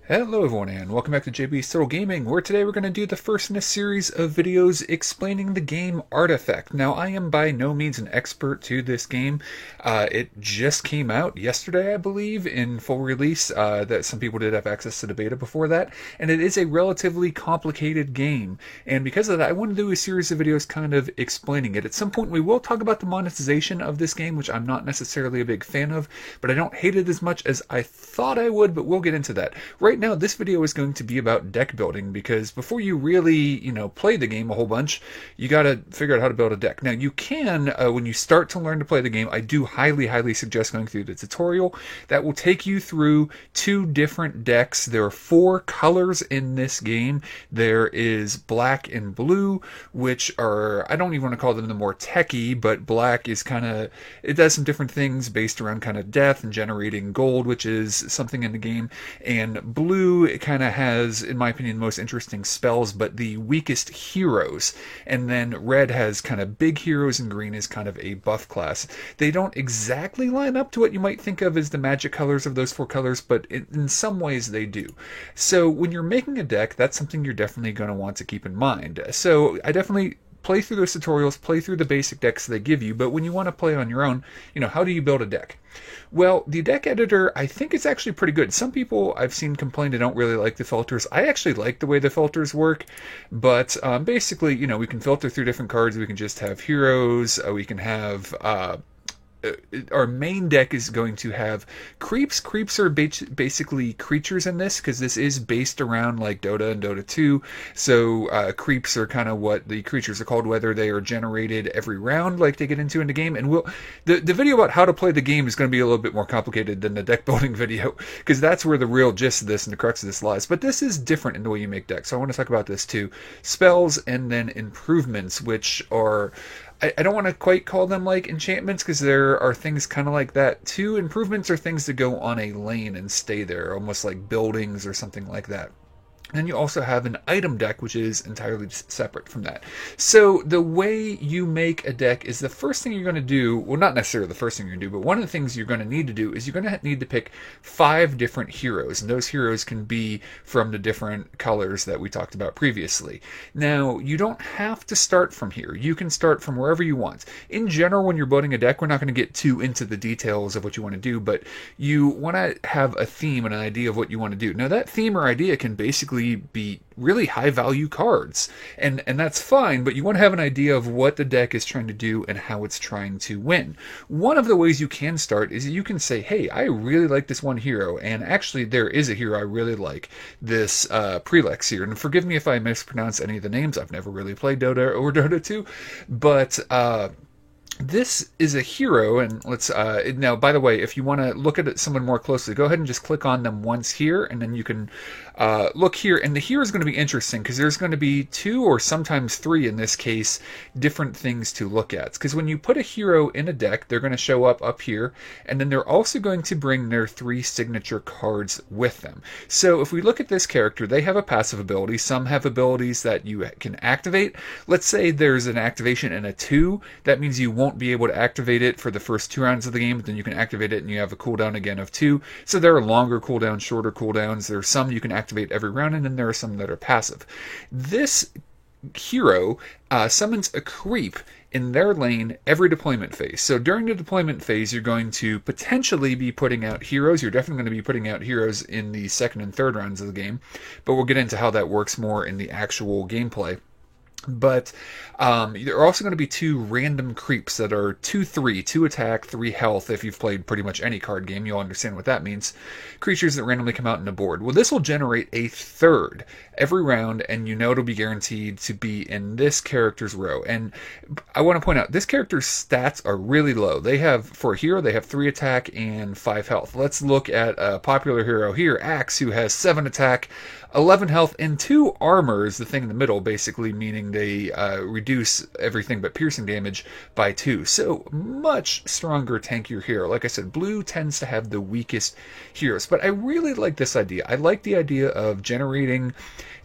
Hello everyone and welcome back to JB's Total Gaming, where today we're going to do the first in a series of videos explaining the game Artifact. Now, I am by no means an expert to this game. It just came out yesterday, I believe, in full release. That some people did have access to the beta before that, and it is a relatively complicated game. And because of that, I want to do a series of videos kind of explaining it. At some point, we will talk about the monetization of this game, which I'm not necessarily a big fan of, but I don't hate it as much as I thought I would, but we'll get into that. Right now, this video is going to be about deck building, because before you really, play the game a whole bunch, you got to figure out how to build a deck. Now, you can, when you start to learn to play the game, I do highly suggest going through the tutorial. That will take you through two different decks. There are four colors in this game. There is black and blue, which are, I don't even want to call them the more techie, but black is kind of, it does some different things based around kind of death and generating gold, which is something in the game. And blue, it kind of has, in my opinion, the most interesting spells, but the weakest heroes. And then red has kind of big heroes, and green is kind of a buff class. They don't exactly line up to what you might think of as the magic colors of those four colors, but in some ways they do. So when you're making a deck, that's something you're definitely going to want to keep in mind. So I definitely play through those tutorials, play through the basic decks they give you, but when you want to play on your own, how do you build a deck? Well, the deck editor, I think it's actually pretty good. Some people I've seen complain they don't really like the filters. I actually like the way the filters work, but basically, we can filter through different cards. We can just have heroes. We can have our main deck is going to have creeps. Creeps are basically creatures in this, because this is based around like Dota and Dota 2. So creeps are kind of what the creatures are called, whether they are generated every round like they get into in the game. And the video about how to play the game is going to be a little bit more complicated than the deck building video, because that's where the real gist of this and the crux of this lies. But this is different in the way you make decks, so I want to talk about this too. Spells and then improvements, which are, I don't want to quite call them like enchantments, because there are things kind of like that too. Improvements are things that go on a lane and stay there, almost like buildings or something like that. Then you also have an item deck, which is entirely separate from that. So the way you make a deck is the first thing you're going to do, well, not necessarily the first thing you're going to do, but one of the things you're going to need to do is you're going to need to pick 5 different heroes. And those heroes can be from the different colors that we talked about previously. Now, you don't have to start from here. You can start from wherever you want. In general, when you're building a deck, we're not going to get too into the details of what you want to do, but you want to have a theme and an idea of what you want to do. Now, that theme or idea can basically be really high value cards, and that's fine, but you want to have an idea of what the deck is trying to do and how it's trying to win. One of the ways you can start is you can say, hey, I really like this one hero, and actually there is a hero I really like, this Prelex here, and forgive me if I mispronounce any of the names. I've never really played Dota or Dota 2, but this is a hero, and let's now, by the way, if you want to look at someone more closely, go ahead and just click on them once here, and then you can look here. And the hero is going to be interesting, because there's going to be 2 or sometimes 3 in this case different things to look at. Because when you put a hero in a deck, they're going to show up here, and then they're also going to bring their 3 signature cards with them. So if we look at this character, they have a passive ability. Some have abilities that you can activate. Let's say there's an activation in a 2. That means you won't be able to activate it for the first 2 rounds of the game, but then you can activate it and you have a cooldown again of 2. So there are longer cooldowns, shorter cooldowns. There are some you can activate every round, and then there are some that are passive. This hero summons a creep in their lane every deployment phase. So during the deployment phase, you're going to potentially be putting out heroes. You're definitely going to be putting out heroes in the second and third rounds of the game, but we'll get into how that works more in the actual gameplay. But there are also going to be 2 random creeps that are 2/3, 2 attack, 3 health. If you've played pretty much any card game, you'll understand what that means. Creatures that randomly come out in the board. Well, this will generate a third every round, and it'll be guaranteed to be in this character's row. And I want to point out, this character's stats are really low. They have, for a hero, they have 3 attack and 5 health. Let's look at a popular hero here, Axe, who has 7 attack, 11 health, and 2 armor is the thing in the middle, basically meaning they reduce everything but piercing damage by 2. So much stronger, tankier hero. Like I said, blue tends to have the weakest heroes, but I really like this idea. I like the idea of generating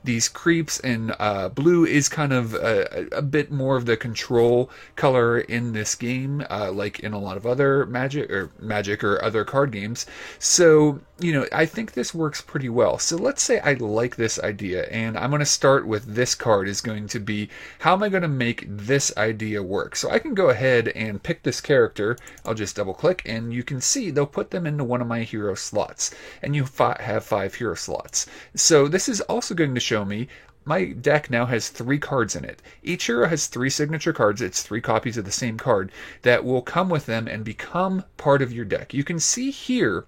these creeps, and blue is kind of a bit more of the control color in this game, like in a lot of other Magic or other card games. So I think this works pretty well. So let's say I like this idea, and I'm going to start with this card is going to be, how am I going to make this idea work? So I can go ahead and pick this character. I'll just double click, and you can see they'll put them into one of my hero slots, and you have 5 hero slots. So this is also going to show me my deck now has 3 cards in it. Each hero has 3 signature cards. It's 3 copies of the same card that will come with them and become part of your deck. You can see here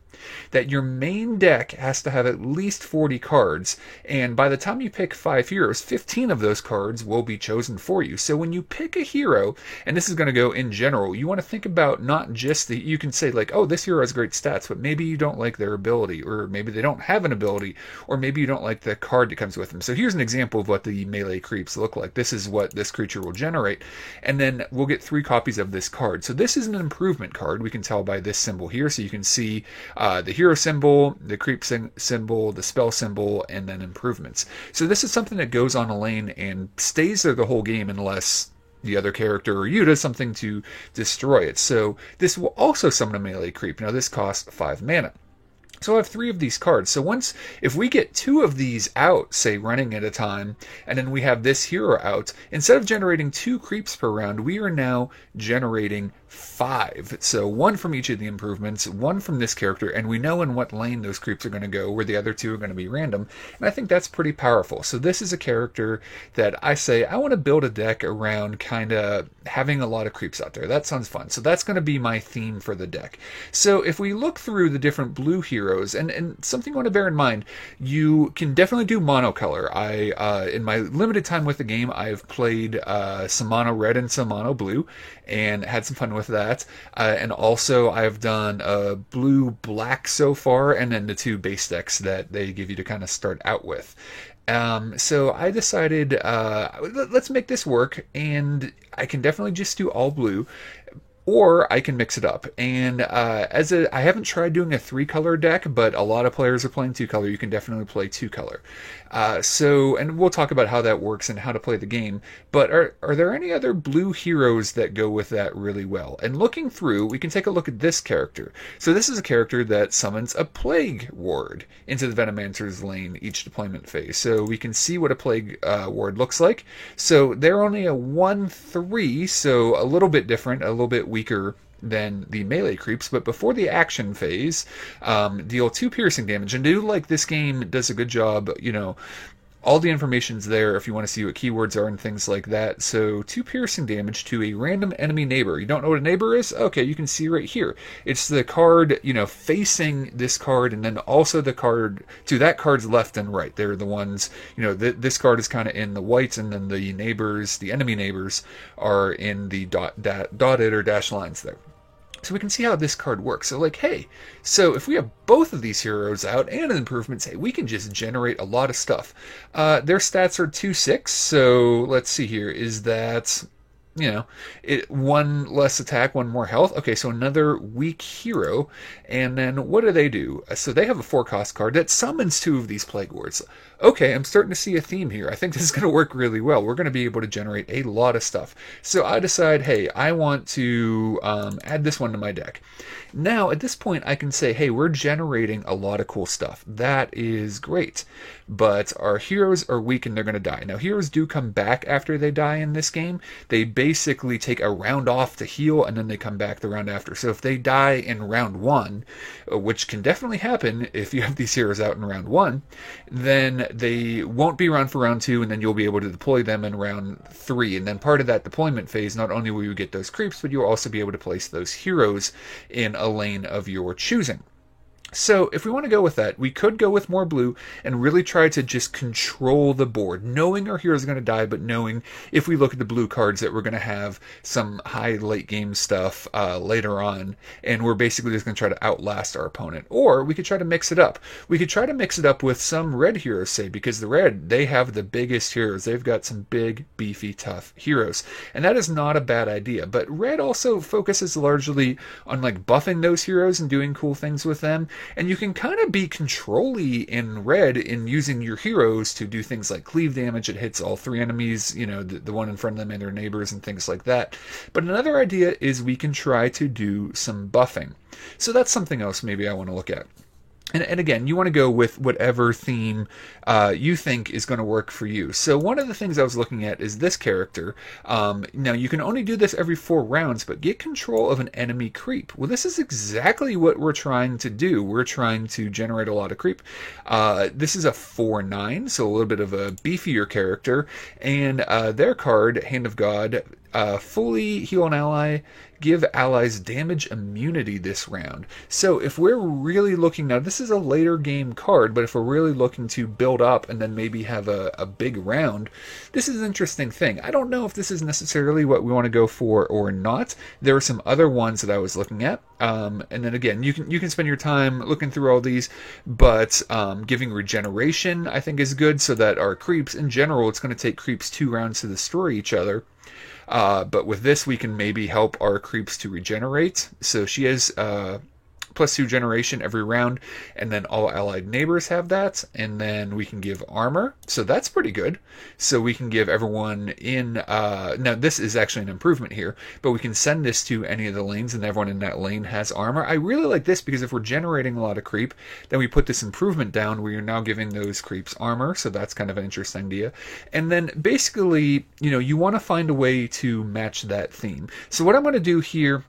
that your main deck has to have at least 40 cards, and by the time you pick 5 heroes, 15 of those cards will be chosen for you. So when you pick a hero, and this is going to go in general, you want to think about not just you can say like, oh, this hero has great stats, but maybe you don't like their ability, or maybe they don't have an ability, or maybe you don't like the card that comes with them. So here's an example of what the melee creeps look like. This is what this creature will generate, and then we'll get 3 copies of this card. So this is an improvement card. We can tell by this symbol here, so you can see the hero symbol, the creep symbol, the spell symbol, and then improvements. So this is something that goes on a lane and stays there the whole game unless the other character or you does something to destroy it. So this will also summon a melee creep. Now this costs 5 mana. So I have 3 of these cards. So if we get 2 of these out, say running at a time, and then we have this hero out, instead of generating 2 creeps per round, we are now generating 5. So 1 from each of the improvements, 1 from this character, and we know in what lane those creeps are going to go, where the other 2 are going to be random. And I think that's pretty powerful. So this is a character that I say, I want to build a deck around kind of having a lot of creeps out there. That sounds fun. So that's going to be my theme for the deck. So if we look through the different blue heroes, and something you want to bear in mind, you can definitely do monocolor. In my limited time with the game, I've played some mono red and some mono blue, and had some fun with that. And also I've done blue black so far, and then the 2 base decks that they give you to kind of start out with. So I decided, let's make this work, and I can definitely just do all blue, or I can mix it up. And I haven't tried doing a 3-color deck, but a lot of players are playing 2-color. You can definitely play 2-color. And we'll talk about how that works and how to play the game. But are there any other blue heroes that go with that really well? And looking through, we can take a look at this character. So this is a character that summons a Plague Ward into the Venomancer's lane each deployment phase. So we can see what a Plague Ward looks like. So they're only a 1/3, so a little bit different, a little bit weaker than the melee creeps, but before the action phase, deal 2 piercing damage. And do like this game does a good job, all the information's there if you want to see what keywords are and things like that. So 2 piercing damage to a random enemy neighbor. You don't know what a neighbor is? Okay, you can see right here. It's the card, facing this card, and then also the card to that card's left and right. They're the ones, this card is kind of in the whites, and then the neighbors, the enemy neighbors, are in the dotted or dashed lines there. So we can see how this card works. So if we have both of these heroes out and an improvement, we can just generate a lot of stuff. Their stats are 2/6, so let's see here. Is that, 1 less attack, 1 more health? Okay, so another weak hero. And then what do? So they have a 4-cost card that summons 2 of these Plague Wards. Okay, I'm starting to see a theme here. I think this is going to work really well. We're going to be able to generate a lot of stuff. So I decide, hey, I want to add this one to my deck. Now, at this point, I can say, hey, we're generating a lot of cool stuff. That is great. But our heroes are weak and they're going to die. Now, heroes do come back after they die in this game. They basically take a round off to heal, and then they come back the round after. So if they die in round 1, which can definitely happen if you have these heroes out in round 1, then they won't be around for round 2, and then you'll be able to deploy them in round 3. And then part of that deployment phase, not only will you get those creeps, but you'll also be able to place those heroes in a lane of your choosing. So if we want to go with that, we could go with more blue and really try to just control the board, knowing our heroes are going to die, but knowing if we look at the blue cards that we're going to have some high late game stuff later on, and we're basically just going to try to outlast our opponent. Or we could try to mix it up. We could try to mix it up with some red heroes, say, because the red, they have the biggest heroes. They've got some big, beefy, tough heroes. And that is not a bad idea. But red also focuses largely on buffing those heroes and doing cool things with them. And you can kind of be control-y in red in using your heroes to do things like cleave damage. It hits all 3 enemies, the one in front of them and their neighbors and things like that. But another idea is we can try to do some buffing. So that's something else maybe I want to look at. And again, you want to go with whatever theme you think is going to work for you. So one of the things I was looking at is this character. Now, you can only do this every 4 rounds, but get control of an enemy creep. Well, this is exactly what we're trying to do. We're trying to generate a lot of creep. This is a 4/9, so a little bit of a beefier character. And their card, Hand of God, fully heal an ally, give allies damage immunity this round. So if we're really looking, now this is a later game card, but if we're really looking to build up and then maybe have a big round, this is an interesting thing. I don't know if this is necessarily what we want to go for or not. There are some other ones that I was looking at. And then again, you can spend your time looking through all these, but giving regeneration I think is good, so that our creeps, in general, it's going to take creeps 2 rounds to destroy each other. But with this, we can maybe help our creeps to regenerate. So she has +2 generation every round, and then all allied neighbors have that, and then we can give armor, so that's pretty good. So we can give everyone in, now this is actually an improvement here, but we can send this to any of the lanes, and everyone in that lane has armor. I really like this because if we're generating a lot of creep, then we put this improvement down where you're now giving those creeps armor, so that's kind of an interesting idea. And then basically, you want to find a way to match that theme. So what I'm going to do here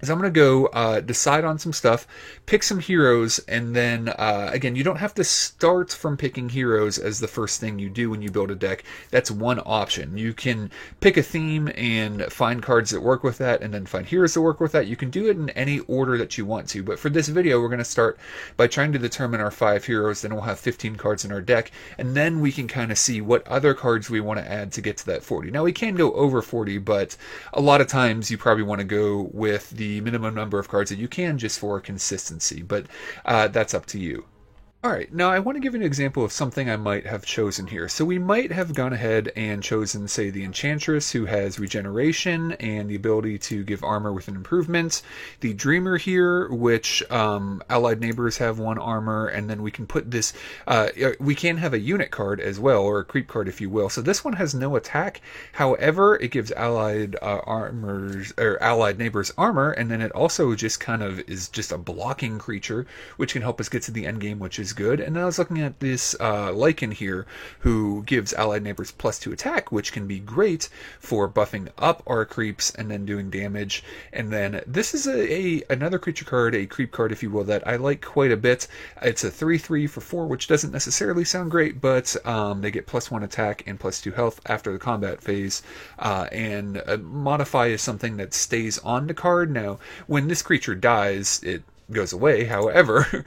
is I'm going to go decide on some stuff, pick some heroes, and then, again, you don't have to start from picking heroes as the first thing you do when you build a deck. That's one option. You can pick a theme and find cards that work with that, and then find heroes that work with that. You can do it in any order that you want to, but for this video, we're going to start by trying to determine our 5 heroes, then we'll have 15 cards in our deck, and then we can kind of see what other cards we want to add to get to that 40. Now, we can go over 40, but a lot of times you probably want to go with the minimum number of cards that you can, just for consistency, but that's up to you. Alright, now I want to give you an example of something I might have chosen here. So we might have gone ahead and chosen, say, the Enchantress, who has regeneration and the ability to give armor with an improvement. The Dreamer here, which allied neighbors have 1 armor, and then we can put this, we can have a unit card as well, or a creep card if you will. So this one has no attack, however, it gives allied allied neighbors armor, and then it also just kind of is just a blocking creature, which can help us get to the end game, which is good. And then I was looking at this Lycan here, who gives allied neighbors +2 attack, which can be great for buffing up our creeps and then doing damage. And then this is another creature card, a creep card if you will, that I like quite a bit. It's a 3/3 for 4, which doesn't necessarily sound great, but they get +1 attack and +2 health after the combat phase. And modify is something that stays on the card. Now, when this creature dies, it goes away. However,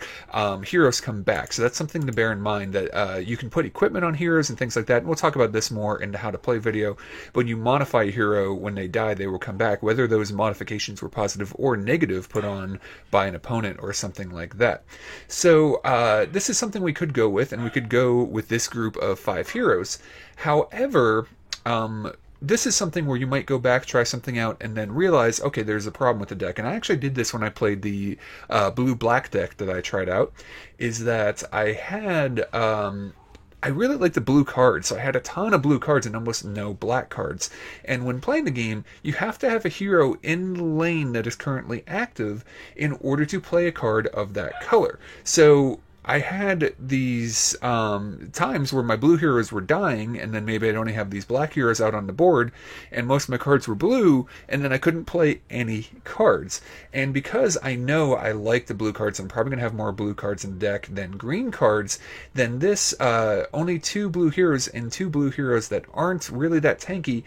heroes come back, so that's something to bear in mind, that you can put equipment on heroes and things like that, and we'll talk about this more in the how to play video. But when you modify a hero, when they die, they will come back, whether those modifications were positive or negative put on by an opponent or something like that. So this is something we could go with, and we could go with this group of 5 heroes. However, this is something where you might go back, try something out, and then realize, okay, there's a problem with the deck. And I actually did this when I played the blue-black deck that I tried out, is that I had, I really liked the blue cards, so I had a ton of blue cards and almost no black cards. And when playing the game, you have to have a hero in the lane that is currently active in order to play a card of that color. So I had these times where my blue heroes were dying, and then maybe I'd only have these black heroes out on the board, and most of my cards were blue, and then I couldn't play any cards. And because I know I like the blue cards, I'm probably going to have more blue cards in the deck than green cards, then this only 2 blue heroes and 2 blue heroes that aren't really that tanky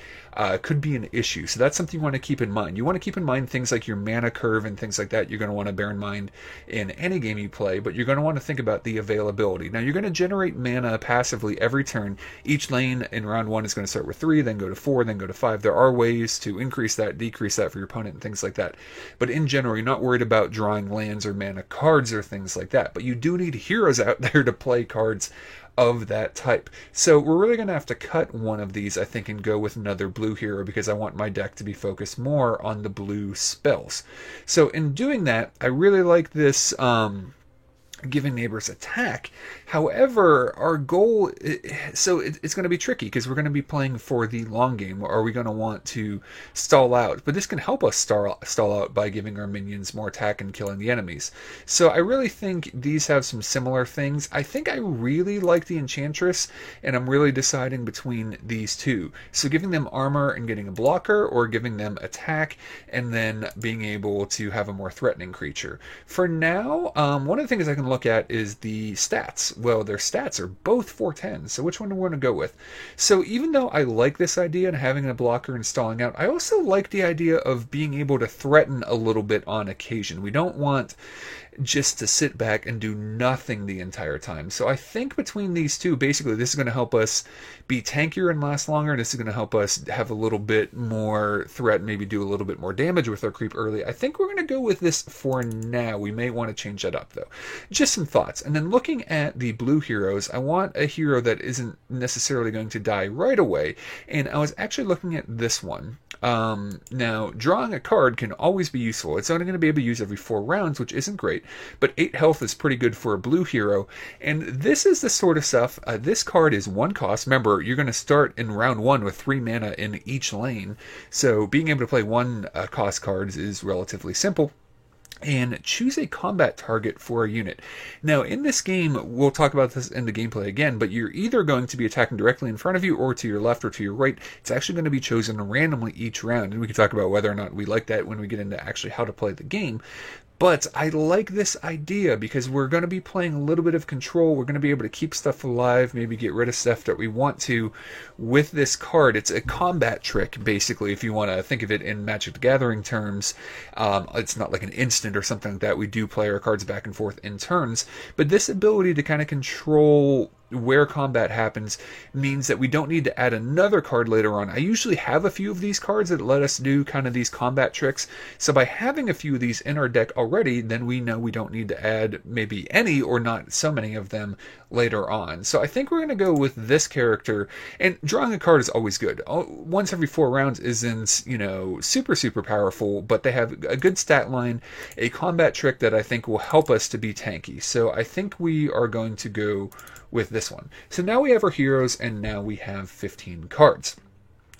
could be an issue. So that's something you want to keep in mind. You want to keep in mind things like your mana curve and things like that. You're going to want to bear in mind in any game you play, but you're going to want to think about the availability. Now, you're going to generate mana passively every turn. Each lane in round 1 is going to start with 3, then go to 4, then go to 5. There are ways to increase that, decrease that for your opponent, and things like that. But in general, you're not worried about drawing lands or mana cards or things like that. But you do need heroes out there to play cards of that type. So we're really going to have to cut one of these, I think, and go with another blue hero, because I want my deck to be focused more on the blue spells. So in doing that, I really like this giving neighbors attack. However, our goal, so it's going to be tricky because we're going to be playing for the long game. Are we going to want to stall out? But this can help us stall out by giving our minions more attack and killing the enemies. So I really think these have some similar things. I think I really like the Enchantress, and I'm really deciding between these two. So giving them armor and getting a blocker, or giving them attack and then being able to have a more threatening creature. For now, one of the things I can look at is the stats. Well, their stats are both 410, so which one do we want to go with? So even though I like this idea and having a blocker and stalling out, I also like the idea of being able to threaten a little bit on occasion. We don't want just to sit back and do nothing the entire time. So I think between these two, basically, this is going to help us be tankier and last longer. And this is going to help us have a little bit more threat, maybe do a little bit more damage with our creep early. I think we're going to go with this for now. We may want to change that up, though. Just some thoughts. And then looking at the blue heroes, I want a hero that isn't necessarily going to die right away. And I was actually looking at this one. Now, drawing a card can always be useful. It's only going to be able to use every 4 rounds, which isn't great, but 8 health is pretty good for a blue hero. And this is the sort of stuff, this card is 1 cost. Remember, you're going to start in round 1 with 3 mana in each lane, so being able to play 1 cost cards is relatively simple. And choose a combat target for a unit. Now, in this game, we'll talk about this in the gameplay again, but you're either going to be attacking directly in front of you or to your left or to your right. It's actually going to be chosen randomly each round, and we can talk about whether or not we like that when we get into actually how to play the game. But I like this idea because we're going to be playing a little bit of control. We're going to be able to keep stuff alive, maybe get rid of stuff that we want to with this card. It's a combat trick, basically, if you want to think of it in Magic the Gathering terms. It's not like an instant or something like that. We do play our cards back and forth in turns. But this ability to kind of control where combat happens means that we don't need to add another card later on. I usually have a few of these cards that let us do kind of these combat tricks. So by having a few of these in our deck already, then we know we don't need to add maybe any or not so many of them later on. So I think we're going to go with this character. And drawing a card is always good. Once every 4 rounds isn't, super powerful, but they have a good stat line, a combat trick that I think will help us to be tanky. So I think we are going to go with this one. So now we have our heroes, and now we have 15 cards.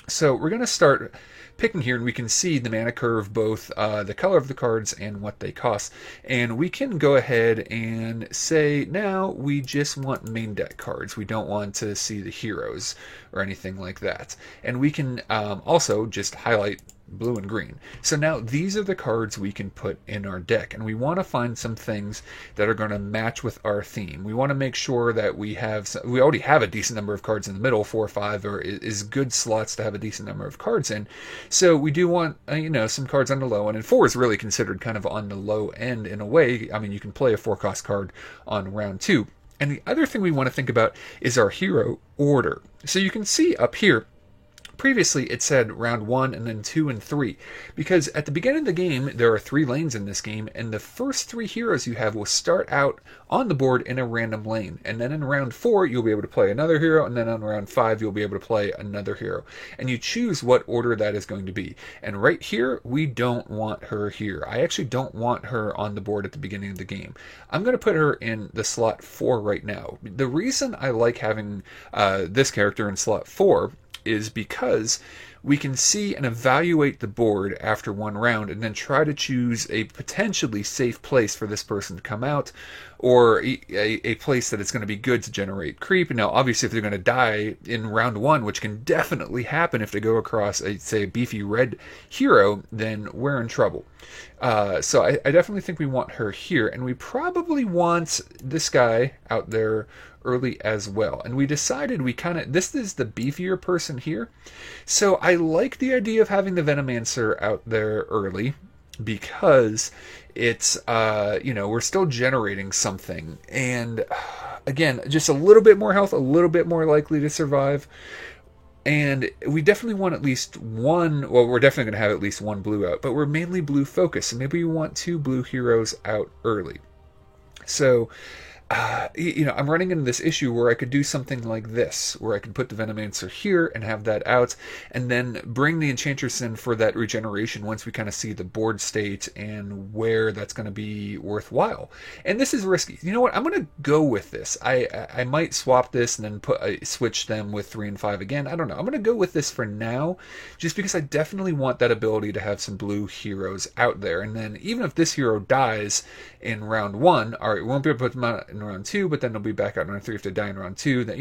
So we're going to start picking here, and we can see the mana curve, both the color of the cards and what they cost. And we can go ahead and say now we just want main deck cards. We don't want to see the heroes or anything like that. And we can also just highlight blue and green. So now these are the cards we can put in our deck, and we want to find some things that are going to match with our theme. We want to make sure that we already have a decent number of cards in the middle. 4 or 5 is good slots to have a decent number of cards in. So we do want some cards on the low end, and 4 is really considered kind of on the low end in a way. I mean, you can play a 4 cost card on round 2. And the other thing we want to think about is our hero order. So you can see up here, previously it said round 1 and then 2 and 3, because at the beginning of the game there are 3 lanes in this game, and the first 3 heroes you have will start out on the board in a random lane, and then in round 4 you'll be able to play another hero, and then on round 5 you'll be able to play another hero, and you choose what order that is going to be. And right here, we don't want her here. I actually don't want her on the board at the beginning of the game. I'm going to put her in the slot 4 right now. The reason I like having this character in slot 4 is because we can see and evaluate the board after 1 round and then try to choose a potentially safe place for this person to come out, or a place that it's going to be good to generate creep. Now, obviously, if they're going to die in round 1, which can definitely happen if they go across, say, a beefy red hero, then we're in trouble. So I definitely think we want her here, and we probably want this guy out there early as well. And we decided this is the beefier person here. So I like the idea of having the Venomancer out there early, because it's, we're still generating something. And again, just a little bit more health, a little bit more likely to survive. And we definitely want at least one, well, we're definitely going to have at least 1 blue out, but we're mainly blue focused. So maybe we want 2 blue heroes out early. So I'm running into this issue where I could do something like this, where I could put the Venomancer here and have that out, and then bring the Enchantress in for that regeneration once we kind of see the board state and where that's going to be worthwhile. And this is risky. You know what? I'm going to go with this. I might swap this and then switch them with 3 and 5 again. I don't know. I'm going to go with this for now, just because I definitely want that ability to have some blue heroes out there. And then even if this hero dies in round 1, all right, we won't be able to put them out in round 2, but then they'll be back out in round 3 if they die in round 2. That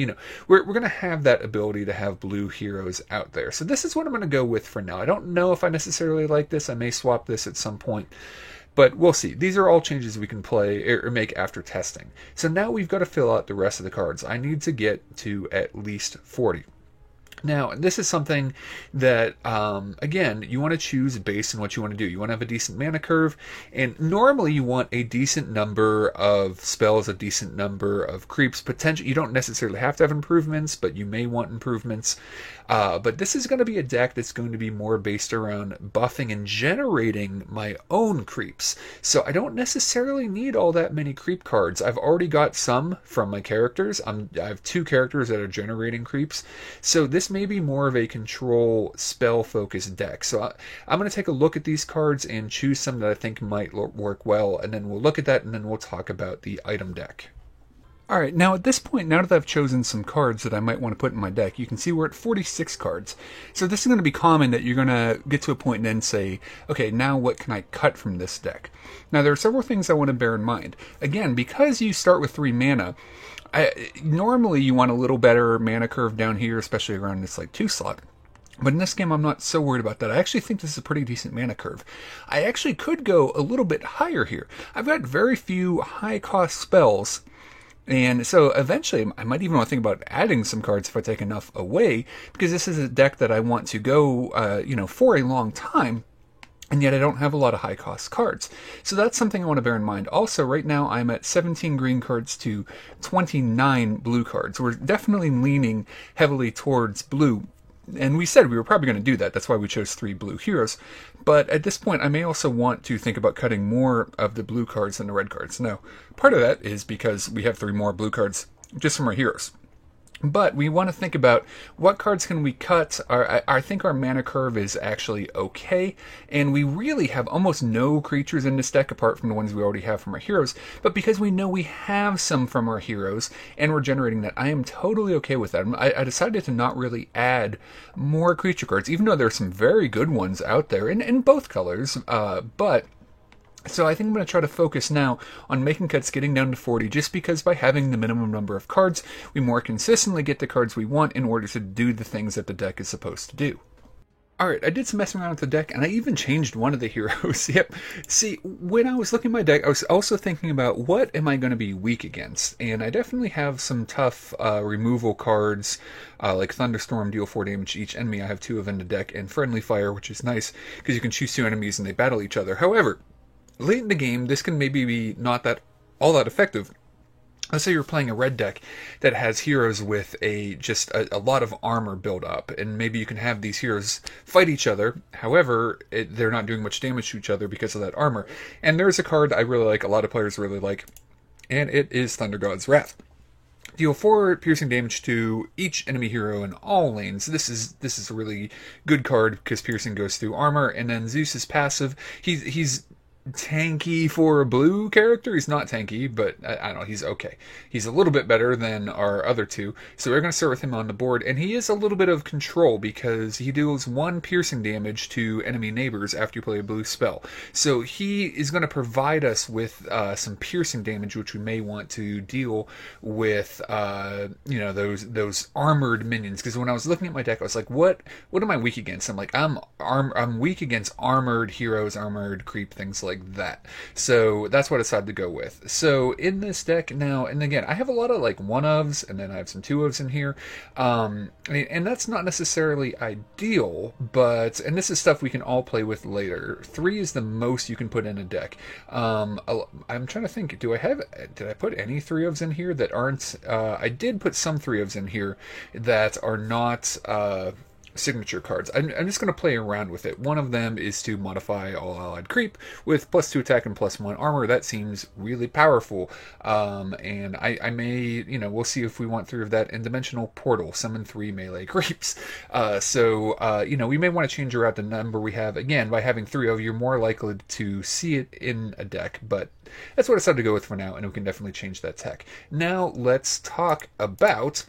we're going to have that ability to have blue heroes out there. So this is what I'm going to go with for now. I don't know if I necessarily like this. I may swap this at some point, but we'll see. These are all changes we can play or make after testing. So now we've got to fill out the rest of the cards. I need to get to at least 40. Now, this is something that, again, you want to choose based on what you want to do. You want to have a decent mana curve, and normally you want a decent number of spells, a decent number of creeps. Potentially, you don't necessarily have to have improvements, but you may want improvements. But this is going to be a deck that's going to be more based around buffing and generating my own creeps. So I don't necessarily need all that many creep cards. I've already got some from my characters. I have 2 characters that are generating creeps. So this may be more of a control spell focused deck. So I'm going to take a look at these cards and choose some that I think might work well, and then we'll look at that and then we'll talk about the item deck. Alright, now at this point, now that I've chosen some cards that I might want to put in my deck, you can see we're at 46 cards. So this is going to be common that you're going to get to a point and then say, okay, now what can I cut from this deck? Now there are several things I want to bear in mind. Again, because you start with 3 mana, normally you want a little better mana curve down here, especially around this 2 slot. But in this game, I'm not so worried about that. I actually think this is a pretty decent mana curve. I actually could go a little bit higher here. I've got very few high-cost spells, and so eventually I might even want to think about adding some cards if I take enough away, because this is a deck that I want to go, for a long time. And yet I don't have a lot of high-cost cards. So that's something I want to bear in mind. Also, right now I'm at 17 green cards to 29 blue cards. We're definitely leaning heavily towards blue. And we said we were probably going to do that. That's why we chose 3 blue heroes. But at this point, I may also want to think about cutting more of the blue cards than the red cards. Now, part of that is because we have 3 more blue cards just from our heroes. But we want to think about what cards can we cut. I think our mana curve is actually okay, and we really have almost no creatures in this deck apart from the ones we already have from our heroes. But because we know we have some from our heroes, and we're generating that, I am totally okay with that. I decided to not really add more creature cards, even though there are some very good ones out there in both colors, but... So I think I'm going to try to focus now on making cuts getting down to 40, just because by having the minimum number of cards, we more consistently get the cards we want in order to do the things that the deck is supposed to do. Alright, I did some messing around with the deck, and I even changed one of the heroes. Yep. See, when I was looking at my deck, I was also thinking about what am I going to be weak against, and I definitely have some tough removal cards, like Thunderstorm, deal 4 damage to each enemy. I have 2 of in the deck, and Friendly Fire, which is nice, because you can choose 2 enemies and they battle each other. However, late in the game, this can maybe be not all that effective. Let's say you're playing a red deck that has heroes with just a lot of armor built up, and maybe you can have these heroes fight each other. However, they're not doing much damage to each other because of that armor. And there's a card I really like, a lot of players really like, and it is Thunder God's Wrath. Deal 4 piercing damage to each enemy hero in all lanes. This is a really good card because piercing goes through armor, and then Zeus's passive. He's tanky for a blue character. He's not tanky, but I don't know, he's okay. He's a little bit better than our other 2. So we're going to start with him on the board, and he is a little bit of control because he deals 1 piercing damage to enemy neighbors after you play a blue spell. So he is going to provide us with some piercing damage, which we may want to deal with those armored minions. Because when I was looking at my deck, I was like, what am I weak against? I'm like, I'm weak against armored heroes, armored creep, things like that. So that's what I decided to go with. So in this deck now, and again, I have a lot of 1-ofs, and then I have some 2-ofs in here. And that's not necessarily ideal, and this is stuff we can all play with later. 3 is the most you can put in a deck. I'm trying to think, did I put any 3-ofs in here that aren't, I did put some 3-ofs in here that are not, signature cards. I'm just going to play around with it. One of them is to modify all allied creep with +2 attack and +1 armor. That seems really powerful. And I may, we'll see if we want 3 of that in Dimensional Portal, summon 3 melee creeps. We may want to change around the number we have. Again, by having 3 of, you're more likely to see it in a deck, but that's what I decided to go with for now, and we can definitely change that tech. Now, let's talk about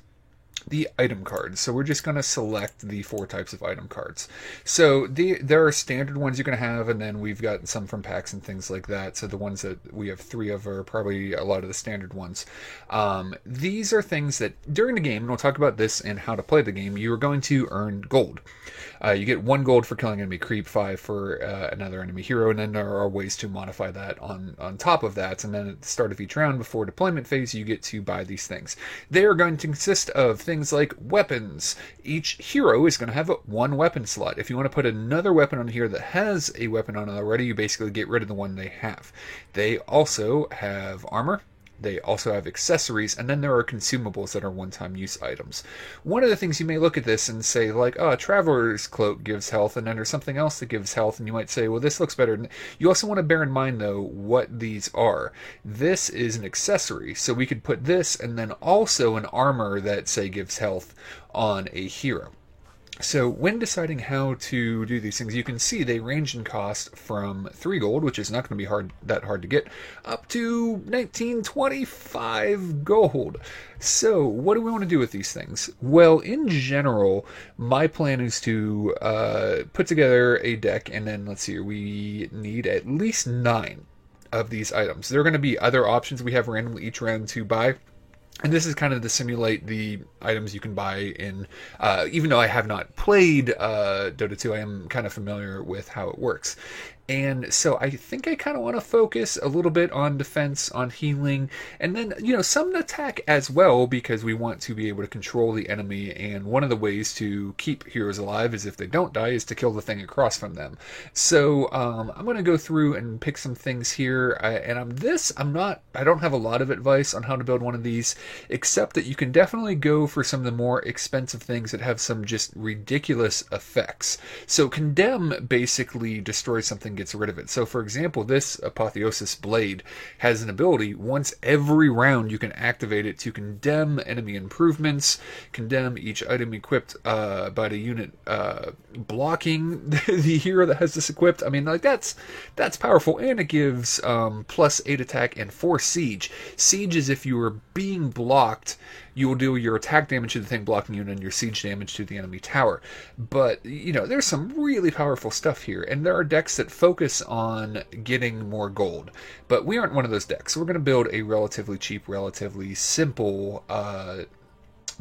the item cards. So we're just going to select the 4 types of item cards. So there are standard ones you're going to have, and then we've got some from packs and things like that. So the ones that we have 3 of are probably a lot of the standard ones. These are things that during the game, and we'll talk about this and how to play the game, you are going to earn gold. You get 1 gold for killing enemy creep, 5 for another enemy hero, and then there are ways to modify that on top of that. And then at the start of each round, before deployment phase, you get to buy these things. They are going to consist of things like weapons. Each hero is going to have 1 weapon slot. If you want to put another weapon on here that has a weapon on it already, you basically get rid of the one they have. They also have armor. They also have accessories, and then there are consumables that are one-time use items. One of the things you may look at this and say, like, oh, a Traveler's Cloak gives health, and then there's something else that gives health, and you might say, well, this looks better. You also want to bear in mind, though, what these are. This is an accessory, so we could put this and then also an armor that, say, gives health on a hero. So when deciding how to do these things, you can see they range in cost from 3 gold, which is not going to be that hard to get, up to 1925 gold. So what do we want to do with these things? Well, in general, my plan is to put together a deck, and then let's see here, we need at least 9 of these items. There are going to be other options we have randomly each round to buy. And this is kind of to simulate the items you can buy in, even though I have not played Dota 2, I am kind of familiar with how it works. And so I think I kind of want to focus a little bit on defense, on healing, and then, some attack as well, because we want to be able to control the enemy. And one of the ways to keep heroes alive is if they don't die, is to kill the thing across from them. So I'm going to go through and pick some things here. I don't have a lot of advice on how to build one of these, except that you can definitely go for some of the more expensive things that have some just ridiculous effects. So Condemn basically destroys something, gets rid of it. So for example, this Apotheosis Blade has an ability, once every round you can activate it to condemn enemy improvements, condemn each item equipped by the unit blocking the hero that has this equipped. I mean, like, that's powerful, and it gives +8 attack and 4 siege. Siege is if you are being blocked, you will do your attack damage to the thing blocking you and then your siege damage to the enemy tower. But, there's some really powerful stuff here, and there are decks that focus on getting more gold. But we aren't one of those decks, so we're going to build a relatively cheap, relatively simple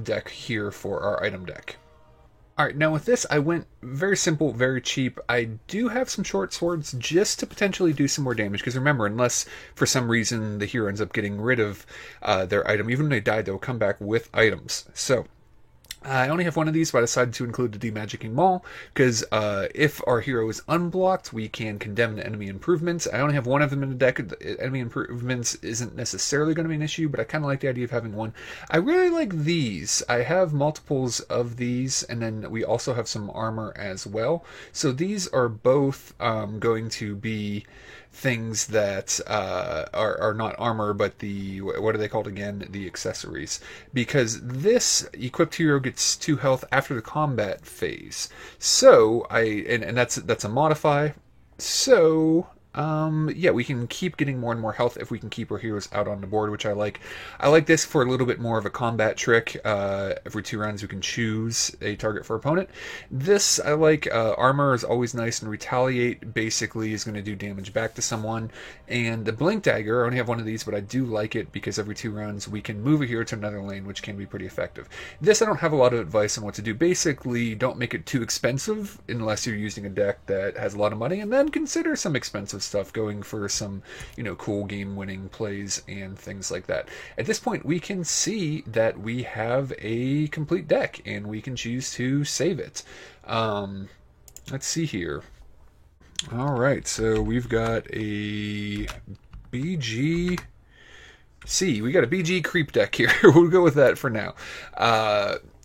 deck here for our item deck. Alright, now with this, I went very simple, very cheap. I do have some short swords just to potentially do some more damage, because remember, unless for some reason the hero ends up getting rid of their item, even when they die, they'll come back with items. So I only have one of these, but I decided to include the Demagicking Maul, because if our hero is unblocked, we can condemn the enemy improvements. I only have one of them in the deck. Enemy improvements isn't necessarily going to be an issue, but I kind of like the idea of having one. I really like these. I have multiples of these, and then we also have some armor as well. So these are both going to be things that are not armor, but what are they called again? The accessories. Because this equipped hero gets 2 health after the combat phase. So and that's a modify. So we can keep getting more and more health if we can keep our heroes out on the board, which I like. I like this for a little bit more of a combat trick. Every 2 rounds we can choose a target for opponent. This I like. Armor is always nice, and Retaliate basically is going to do damage back to someone. And the Blink Dagger, I only have one of these, but I do like it because every 2 rounds we can move a hero to another lane, which can be pretty effective. This I don't have a lot of advice on what to do. Basically, don't make it too expensive unless you're using a deck that has a lot of money, and then consider some expensive stuff, going for some cool game winning plays and things like that. At this point, we can see that we have a complete deck, and we can choose to save it. Let's see here. Alright, so we've got a BG we got a BG creep deck here. We'll go with that for now.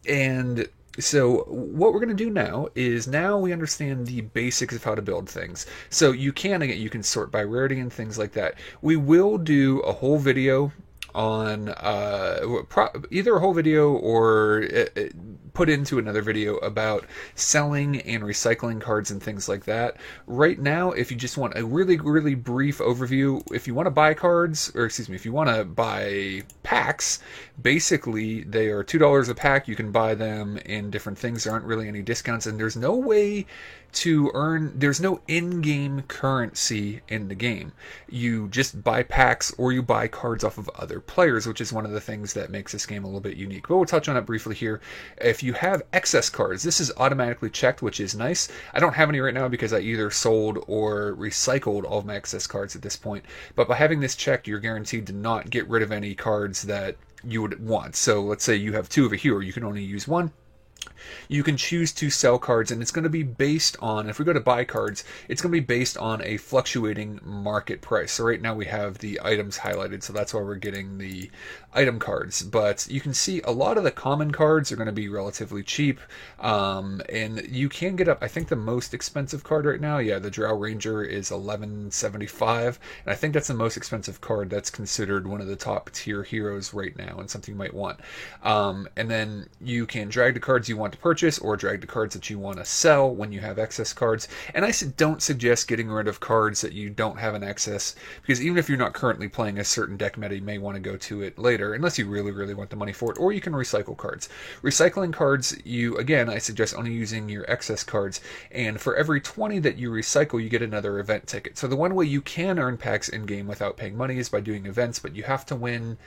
And So what we're going to do now is now we understand the basics of how to build things. So you can, again, you can sort by rarity and things like that. We will do a whole video on either a whole video or put into another video about selling and recycling cards and things like that. Right now, if you just want a really, really brief overview, if you want to buy cards, or excuse me, if you want to buy packs, basically they are $2 a pack. You can buy them in different things. There aren't really any discounts, and there's no way to earn, there's no in-game currency in the game. You just buy packs or you buy cards off of other players, which is one of the things that makes this game a little bit unique. But we'll touch on it briefly here. If you have excess cards, this is automatically checked, which is nice. I don't have any right now because I either sold or recycled all of my excess cards at this point. But by having this checked, you're guaranteed to not get rid of any cards that you would want. So let's say you have two of a hero, you can only use one. You can choose to sell cards, and it's going to be based on, if we go to buy cards, it's going to be based on a fluctuating market price. So right now we have the items highlighted, so that's why we're getting the item cards. But you can see a lot of the common cards are going to be relatively cheap, and you can get up, I think the most expensive card right now, yeah, the Drow Ranger is $11.75, and I think that's the most expensive card. That's considered one of the top tier heroes right now, and something you might want. And then you can drag the cards you want to purchase or drag the cards that you want to sell when you have excess cards. And I don't suggest getting rid of cards that you don't have in excess, because even if you're not currently playing a certain deck meta, you may want to go to it later, unless you really, really want the money for it. Or you can recycle cards. Recycling cards, I suggest only using your excess cards, and for every 20 that you recycle, you get another event ticket. So the one way you can earn packs in-game without paying money is by doing events, but you have to win,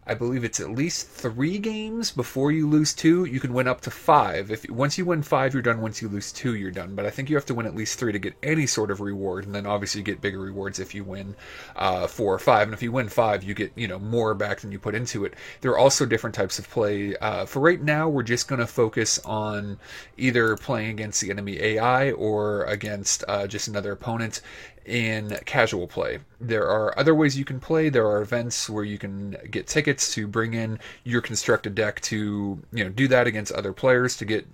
I believe it's at least 3 games before you lose 2. You can win up to 5. Once you win 5, you're done. Once you lose 2, you're done. But I think you have to win at least 3 to get any sort of reward, and then obviously you get bigger rewards if you win 4 or 5. And if you win 5, you get more back than you put into it. There are also different types of play. For right now, we're just going to focus on either playing against the enemy AI or against just another opponent in casual play. There are other ways you can play. There are events where you can get tickets to bring in your constructed deck to do that against other players to get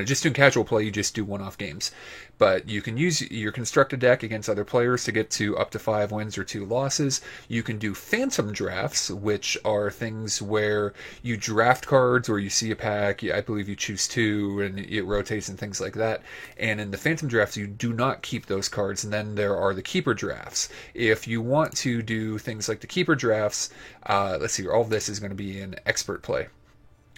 just in casual play you just do one-off games. But you can use your constructed deck against other players to get to up to 5 wins or 2 losses. You can do phantom drafts, which are things where you draft cards or you see a pack, I believe you choose 2 and it rotates and things like that. And in the phantom drafts, you do not keep those cards. And then there are the keeper drafts. If you want to do things like the keeper drafts, let's see, all of this is going to be in expert play.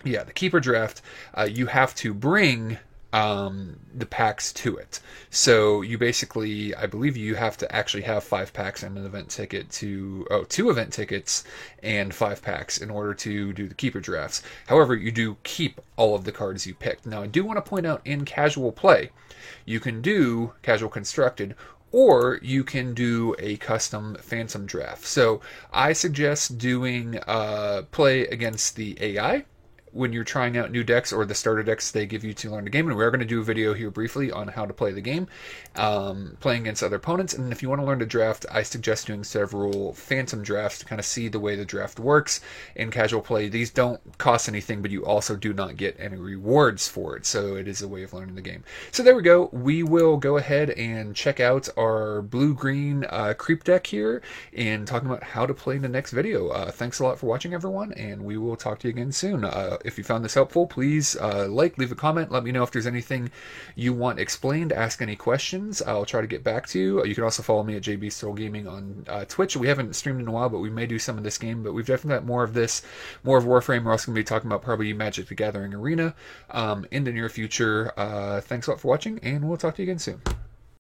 Yeah, the keeper draft, you have to bring the packs to it. So you basically, I believe you have to actually have 5 packs and an event ticket 2 event tickets and 5 packs in order to do the keeper drafts. However, you do keep all of the cards you picked. Now, I do want to point out in casual play, you can do casual constructed, or you can do a custom phantom draft. So I suggest doing play against the AI when you're trying out new decks or the starter decks they give you to learn the game. And we're going to do a video here briefly on how to play the game, playing against other opponents. And if you want to learn to draft, I suggest doing several phantom drafts to kind of see the way the draft works. In casual play, these don't cost anything, but you also do not get any rewards for it. So it is a way of learning the game. So there we go. We will go ahead and check out our blue-green creep deck here and talking about how to play in the next video. Thanks a lot for watching, everyone, and we will talk to you again soon. If you found this helpful, please leave a comment. Let me know if there's anything you want explained. Ask any questions. I'll try to get back to you. You can also follow me at JB Sterl Gaming on Twitch. We haven't streamed in a while, but we may do some of this game. But we've definitely got more of this, more of Warframe. We're also going to be talking about probably Magic the Gathering Arena in the near future. Thanks a lot for watching, and we'll talk to you again soon.